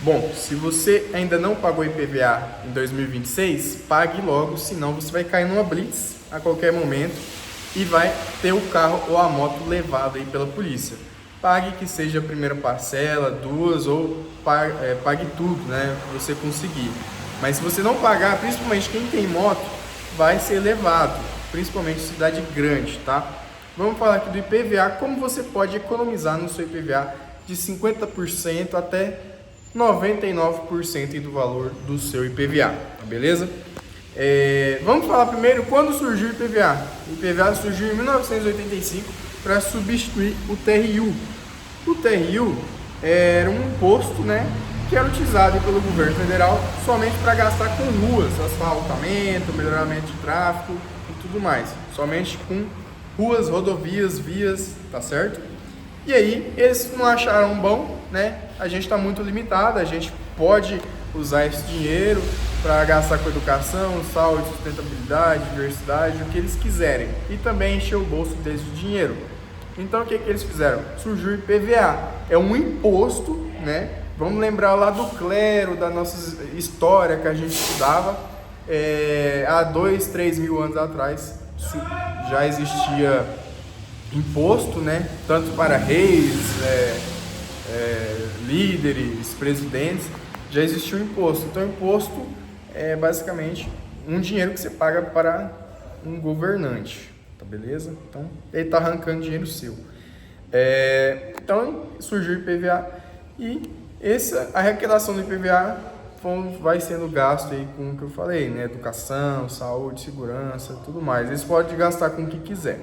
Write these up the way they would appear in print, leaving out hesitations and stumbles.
Bom, se você ainda não pagou IPVA em 2026, pague logo, senão você vai cair numa blitz a qualquer momento e vai ter o carro ou a moto levado aí pela polícia. Pague que seja a primeira parcela, duas ou pague tudo, né, que você conseguir. Mas se você não pagar, principalmente quem tem moto, vai ser levado, principalmente em cidade grande, tá? Vamos falar aqui do IPVA, como você pode economizar no seu IPVA de 50% até 99% do valor do seu IPVA, tá beleza? Vamos falar primeiro quando surgiu o IPVA. O IPVA surgiu em 1985 para substituir o TRU. O TRU era um imposto, né, que era utilizado pelo governo federal somente para gastar com ruas, asfaltamento, melhoramento de tráfego e tudo mais. Somente com ruas, rodovias, vias, tá certo? E aí eles não acharam bom, né? A gente está muito limitado, a gente pode usar esse dinheiro para gastar com educação, saúde, sustentabilidade, diversidade, o que eles quiserem. E também encher o bolso deles de dinheiro. Então o que eles fizeram? Surgiu o IPVA. É um imposto, né? Vamos lembrar lá do clero, da nossa história que a gente estudava. Há 2, 3 mil anos atrás já existia imposto, né? Tanto para reis, líderes, presidentes, já existia um imposto. Então, o imposto é basicamente um dinheiro que você paga para um governante, tá beleza? Então, ele está arrancando dinheiro seu. Então, surgiu o IPVA e a arrecadação do IPVA vai sendo gasto aí com o que eu falei, né? Educação, saúde, segurança, tudo mais. Eles podem gastar com o que quiser,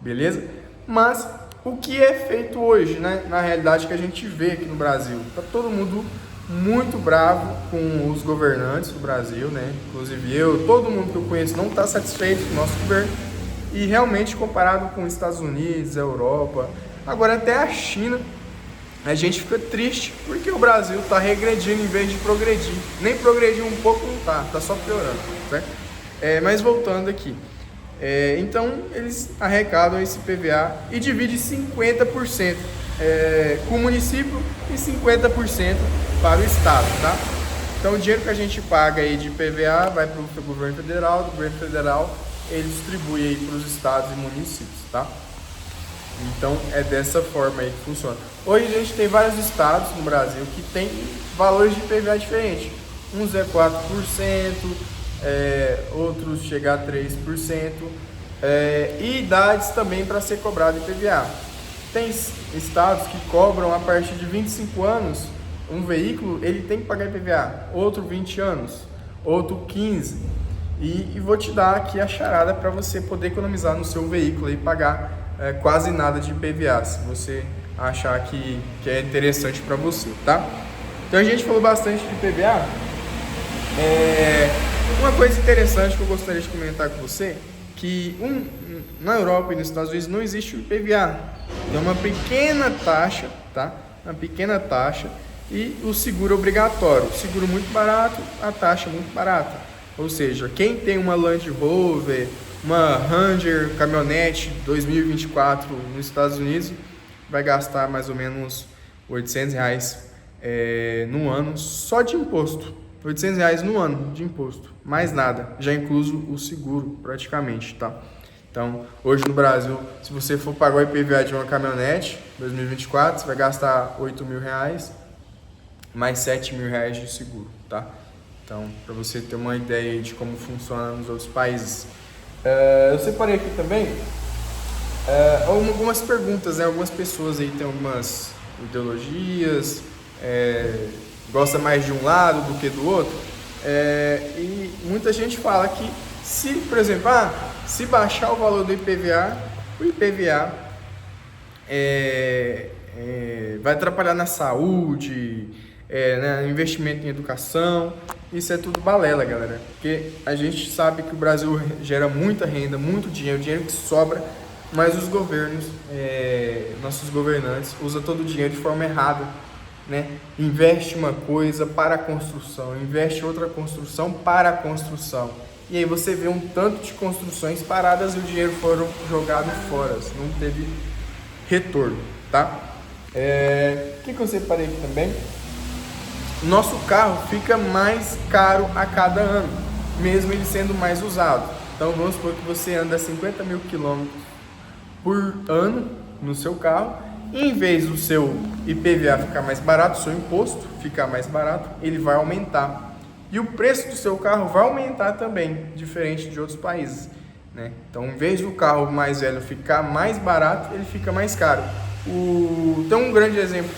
beleza? Mas o que é feito hoje, né? Na realidade que a gente vê aqui no Brasil, tá todo mundo muito bravo com os governantes do Brasil, né? Inclusive todo mundo que eu conheço não está satisfeito com o nosso governo. E realmente comparado com os Estados Unidos, a Europa, agora até a China, a gente fica triste porque o Brasil está regredindo em vez de progredir. Nem progredir um pouco não tá só piorando, certo? Mas voltando aqui. Então eles arrecadam esse IPVA e dividem 50% com o município e 50% para o estado, tá? Então o dinheiro que a gente paga aí de IPVA vai para o governo federal, do governo federal ele distribui aí para os estados e municípios, tá? Então é dessa forma aí que funciona. Hoje a gente tem vários estados no Brasil que tem valores de IPVA diferentes. Uns é 4%, outros chegam a 3%, e idades também para ser cobrado IPVA. Tem estados que cobram a partir de 25 anos, um veículo ele tem que pagar IPVA, outro 20 anos, outro 15. E vou te dar aqui a charada para você poder economizar no seu veículo e pagar quase nada de IPVA, se você achar que é interessante para você, tá? Então a gente falou bastante de IPVA. Uma coisa interessante que eu gostaria de comentar com você, que na Europa e nos Estados Unidos não existe o IPVA. É uma pequena taxa, tá? Uma pequena taxa e o seguro obrigatório. O seguro muito barato, a taxa muito barata. Ou seja, quem tem uma Land Rover, uma Ranger caminhonete 2024 nos Estados Unidos, vai gastar mais ou menos R$800 no ano só de imposto. R$800 no ano de imposto, mais nada, já incluso o seguro praticamente, tá? Então, hoje no Brasil, se você for pagar o IPVA de uma caminhonete 2024, você vai gastar R$8.000 mais R$7.000 de seguro, tá? Então, para você ter uma ideia de como funciona nos outros países. Eu separei aqui também algumas perguntas, né? Algumas pessoas aí têm algumas ideologias, gosta mais de um lado do que do outro, e muita gente fala que se, por exemplo, se baixar o valor do IPVA, o IPVA vai atrapalhar na saúde, né, investimento em educação. Isso é tudo balela, galera, porque a gente sabe que o Brasil gera muita renda, muito dinheiro, dinheiro que sobra, mas os governos, nossos governantes, usam todo o dinheiro de forma errada, né? Investe uma coisa para a construção, investe outra construção para a construção. E aí você vê um tanto de construções paradas e o dinheiro foram jogado fora, não teve retorno, tá? O que eu separei aqui também? o nosso carro fica mais caro a cada ano, mesmo ele sendo mais usado. Então vamos supor que você anda 50 mil quilômetros por ano no seu carro, e em vez do seu IPVA ficar mais barato, o seu imposto ficar mais barato, ele vai aumentar. E o preço do seu carro vai aumentar também, diferente de outros países, né? Então, em vez do carro mais velho ficar mais barato, ele fica mais caro. Tem um grande exemplo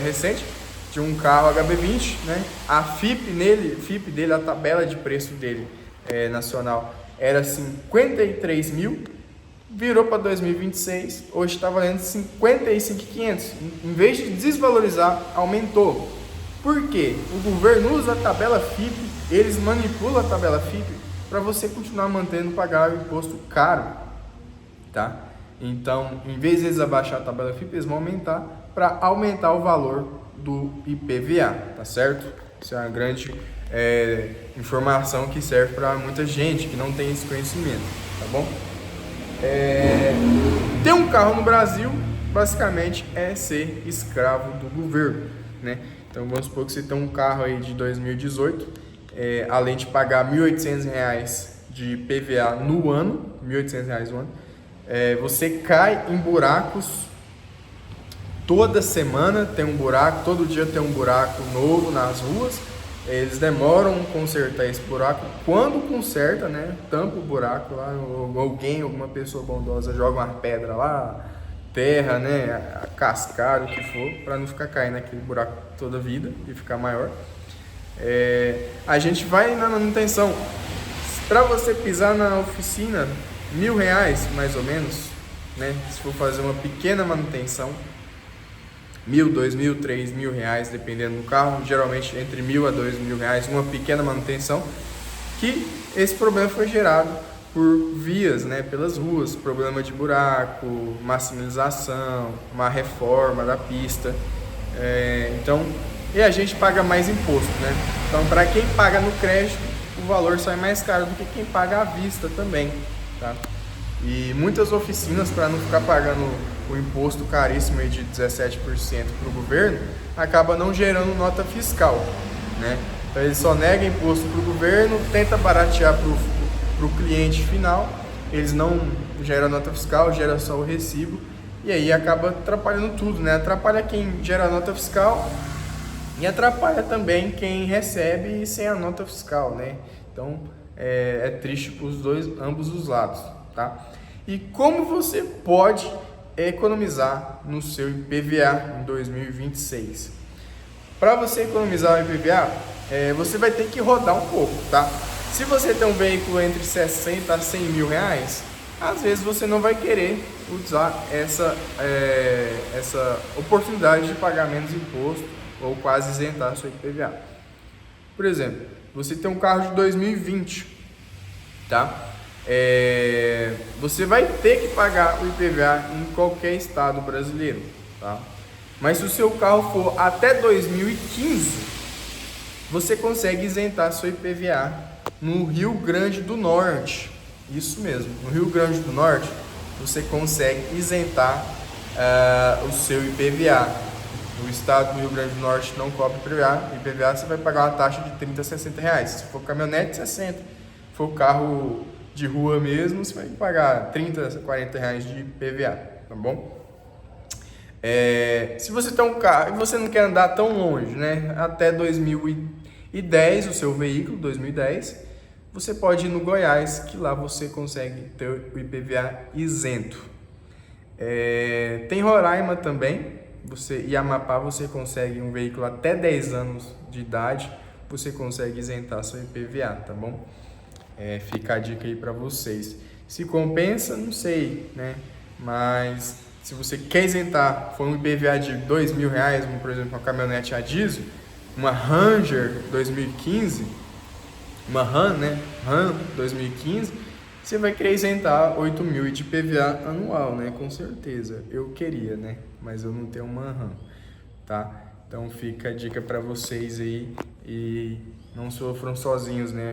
recente de um carro HB20, né? A FIP dele, a tabela de preço dele nacional era 53 mil, virou para 2026, hoje está valendo 55.500. Em vez de desvalorizar, aumentou. Por quê? O governo usa a tabela FIP, eles manipulam a tabela FIP para você continuar mantendo pagar o imposto caro, tá? Então, em vez de eles abaixar a tabela FIP, eles vão aumentar para aumentar o valor do IPVA, tá certo? Isso é uma grande informação que serve para muita gente que não tem esse conhecimento, tá bom? Ter um carro no Brasil, basicamente, é ser escravo do governo, né? Então, vamos supor que você tem um carro aí de 2018, além de pagar R$ 1.800 de IPVA no ano, R$ 1.800 no ano, você cai em buracos. Toda semana tem um buraco, todo dia tem um buraco novo nas ruas. Eles demoram a consertar esse buraco. Quando conserta, né, tampa o buraco lá, alguma pessoa bondosa joga uma pedra lá, terra, né, cascalho, o que for, para não ficar caindo naquele buraco toda a vida e ficar maior. A gente vai na manutenção. Para você pisar na oficina, R$ 1.000 mais ou menos, né, se for fazer uma pequena manutenção, R$ 1.000, R$ 2.000, R$ 3.000, dependendo do carro, geralmente entre R$ 1.000 a R$ 2.000, uma pequena manutenção, que esse problema foi gerado por vias, né, pelas ruas, problema de buraco, maximização, uma reforma da pista, e a gente paga mais imposto, né? Então, para quem paga no crédito, o valor sai mais caro do que quem paga à vista também, tá? E muitas oficinas, para não ficar pagando o imposto caríssimo aí de 17% para o governo, acaba não gerando nota fiscal, né? Então eles só negam imposto para o governo, tenta baratear para o cliente final, eles não geram nota fiscal, gera só o recibo, e aí acaba atrapalhando tudo, né? Atrapalha quem gera nota fiscal e atrapalha também quem recebe sem a nota fiscal, né? Então é triste para ambos os lados, tá? E como você pode economizar no seu IPVA em 2026? Para você economizar o IPVA, você vai ter que rodar um pouco, tá? Se você tem um veículo entre 60 a 100 mil reais, às vezes você não vai querer usar essa oportunidade de pagar menos imposto ou quase isentar seu IPVA. Por exemplo, você tem um carro de 2020, tá? Você vai ter que pagar o IPVA em qualquer estado brasileiro, tá? Mas se o seu carro for até 2015, você consegue isentar seu IPVA no Rio Grande do Norte. Isso mesmo, no Rio Grande do Norte você consegue isentar o seu IPVA. No estado do Rio Grande do Norte não cobra IPVA, você vai pagar uma taxa de 30 a 60 reais. Se for caminhonete, 60. Se for carro de rua mesmo, você vai pagar 30 a 40 reais de IPVA, tá bom? Se você tem um carro e você não quer andar tão longe, né? Até 2010, o seu veículo, 2010, você pode ir no Goiás, que lá você consegue ter o IPVA isento. Tem Roraima também, e Amapá você consegue um veículo até 10 anos de idade, você consegue isentar seu IPVA, tá bom? Fica a dica aí para vocês. Se compensa, não sei, né? Mas se você quer isentar, for um IPVA de R$2.000, por exemplo, uma caminhonete a diesel, uma Ranger 2015, uma Ram, né? Ram 2015, você vai querer isentar 8.000 de IPVA anual, né? Com certeza. Eu queria, né? Mas eu não tenho uma Ram, tá? Então fica a dica para vocês aí e não sofram sozinhos, né?